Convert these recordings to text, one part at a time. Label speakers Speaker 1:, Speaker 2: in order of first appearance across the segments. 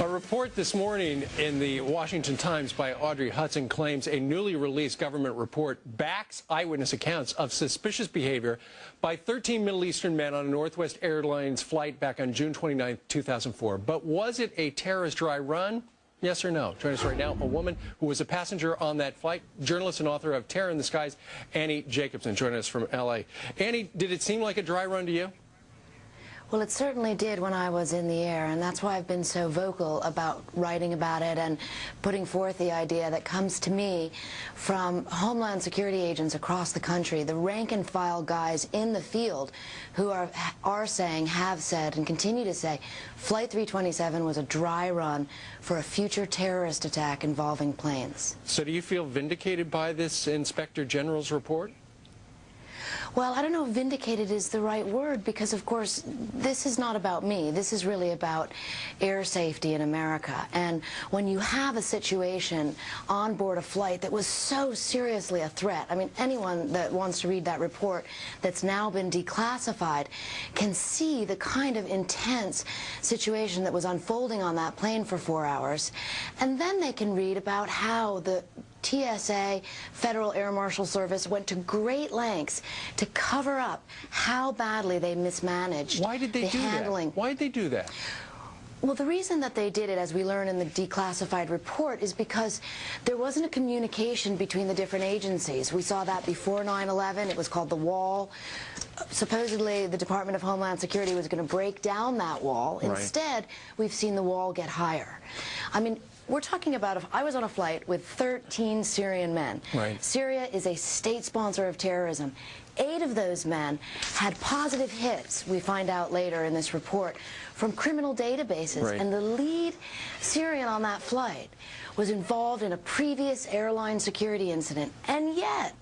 Speaker 1: A report this morning in the Washington Times by Audrey Hudson claims a newly released government report backs eyewitness accounts of suspicious behavior by 13 Middle Eastern men on a Northwest Airlines flight back on June 29, 2004. But was it a terrorist dry run? Yes or no? Join us right now, a woman who was a passenger on that flight, journalist and author of Terror in the Skies, Annie Jacobson, joining us from L.A. Annie, did it seem like a dry run to you?
Speaker 2: Well, it certainly did when I was in the air, and that's why I've been so vocal about writing about it and putting forth the idea that comes to me from Homeland Security agents across the country, the rank-and-file guys in the field who are saying, have said, and continue to say, Flight 327 was a dry run for a future terrorist attack involving planes.
Speaker 1: So do you feel vindicated by this Inspector General's report?
Speaker 2: Well, I don't know if vindicated is the right word because, of course, this is not about me. This is really about air safety in America. And when you have a situation on board a flight that was so seriously a threat, I mean, anyone that wants to read that report that's now been declassified can see the kind of intense situation that was unfolding on that plane for 4 hours. And then they can read about how the TSA, Federal Air Marshal Service, went to great lengths to cover up how badly they mismanaged
Speaker 1: Why did they do
Speaker 2: handling.
Speaker 1: that? Why did they do that?
Speaker 2: Well, the reason that they did it, as we learn in the declassified report, is because there wasn't a communication between the different agencies. We saw that before 9/11. It was called the wall. Supposedly, the Department of Homeland Security was going to break down that wall.
Speaker 1: Right.
Speaker 2: Instead, we've seen the wall get higher. I mean, we're talking about, I was on a flight with 13 Syrian men.
Speaker 1: Right.
Speaker 2: Syria is a state sponsor of terrorism. 8 of those men had positive hits, we find out later in this report, from criminal databases.
Speaker 1: Right.
Speaker 2: And the lead Syrian on that flight was involved in a previous airline security incident. And yet,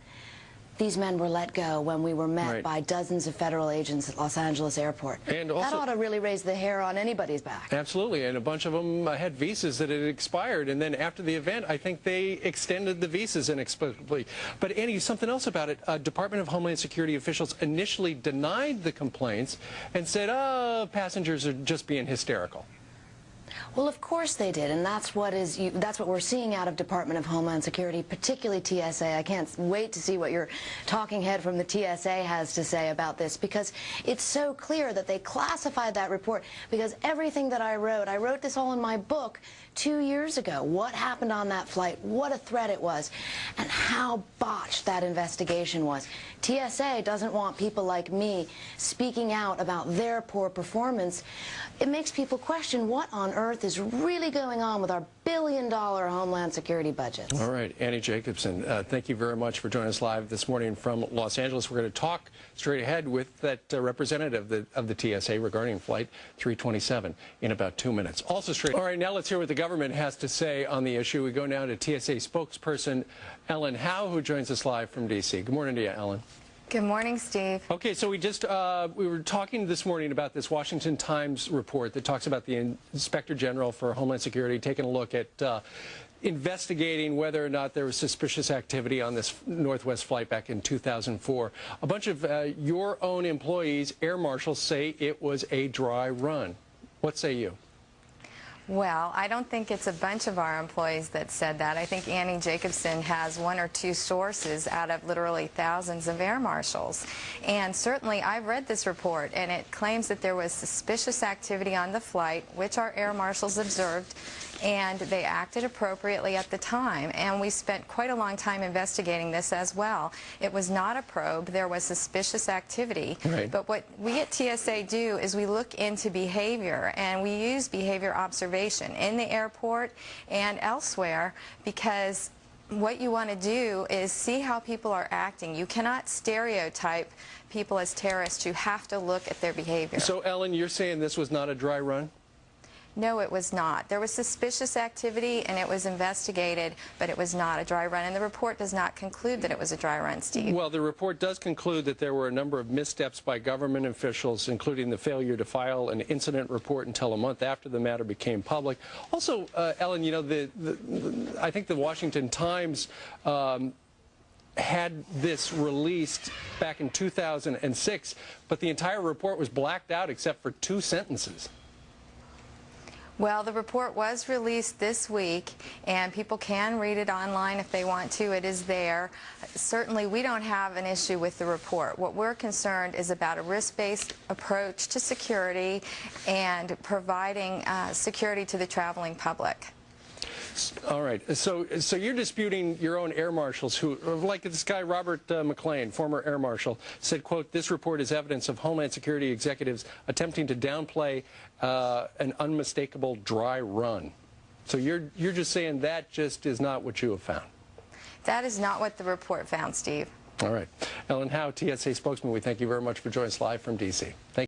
Speaker 2: these men were let go when we were met
Speaker 1: Right.
Speaker 2: by dozens of federal agents at Los Angeles Airport.
Speaker 1: And also,
Speaker 2: that ought to really raise the hair on anybody's back.
Speaker 1: Absolutely, and a bunch of them had visas that had expired, and then after the event, I think they extended the visas inexplicably. But Annie, something else about it, Department of Homeland Security officials initially denied the complaints and said, oh, passengers are just being hysterical.
Speaker 2: Well, of course they did, and that's what we're seeing out of Department of Homeland Security, particularly TSA. I can't wait to see what your talking head from the TSA has to say about this, because it's so clear that they classified that report, because everything that I wrote this all in my book 2 years ago. What happened on that flight, what a threat it was, and how botched that investigation was. TSA doesn't want people like me speaking out about their poor performance. It makes people question what on earth is really going on with our billion-dollar Homeland Security budgets. All
Speaker 1: right, Annie Jacobson, thank you very much for joining us live this morning from Los Angeles. We're going to talk straight ahead with that representative of the TSA regarding Flight 327 in about 2 minutes. Also straight. All right, now let's hear what the government has to say on the issue. We go now to TSA spokesperson Ellen Howe, who joins us live from D.C. Good morning to you, Ellen.
Speaker 3: Good morning, Steve.
Speaker 1: Okay, so we were talking this morning about this Washington Times report that talks about the Inspector General for Homeland Security taking a look at investigating whether or not there was suspicious activity on this Northwest flight back in 2004. A bunch of your own employees, air marshals, say it was a dry run. What say you?
Speaker 3: Well, I don't think it's a bunch of our employees that said that. I think Annie Jacobson has 1 or 2 sources out of literally thousands of air marshals. And certainly I've read this report, and it claims that there was suspicious activity on the flight, which our air marshals observed, and they acted appropriately at the time. And we spent quite a long time investigating this as well. It was not a probe. There was suspicious activity.
Speaker 1: Right.
Speaker 3: But what we at TSA do is we look into behavior, and we use behavior observation in the airport and elsewhere, because what you want to do is see how people are acting. You cannot stereotype people as terrorists. You have to look at their behavior.
Speaker 1: So, Ellen, you're saying this was not a dry run?
Speaker 3: No, it was not. There was suspicious activity, and it was investigated, but it was not a dry run. And the report does not conclude that it was a dry run, Steve.
Speaker 1: Well, the report does conclude that there were a number of missteps by government officials, including the failure to file an incident report until a month after the matter became public. Also, Ellen, you know, I think the Washington Times had this released back in 2006, but the entire report was blacked out except for 2 sentences.
Speaker 3: Well, the report was released this week, and people can read it online if they want to. It is there. Certainly, we don't have an issue with the report. What we're concerned is about a risk-based approach to security and providing security to the traveling public.
Speaker 1: All right. So you're disputing your own air marshals who, like this guy Robert MacLean, former air marshal, said, quote, "This report is evidence of Homeland Security executives attempting to downplay an unmistakable dry run." So you're just saying that just is not what you have found.
Speaker 3: That is not what the report found, Steve.
Speaker 1: All right. Ellen Howe, TSA spokesman, we thank you very much for joining us live from D.C. Thank you.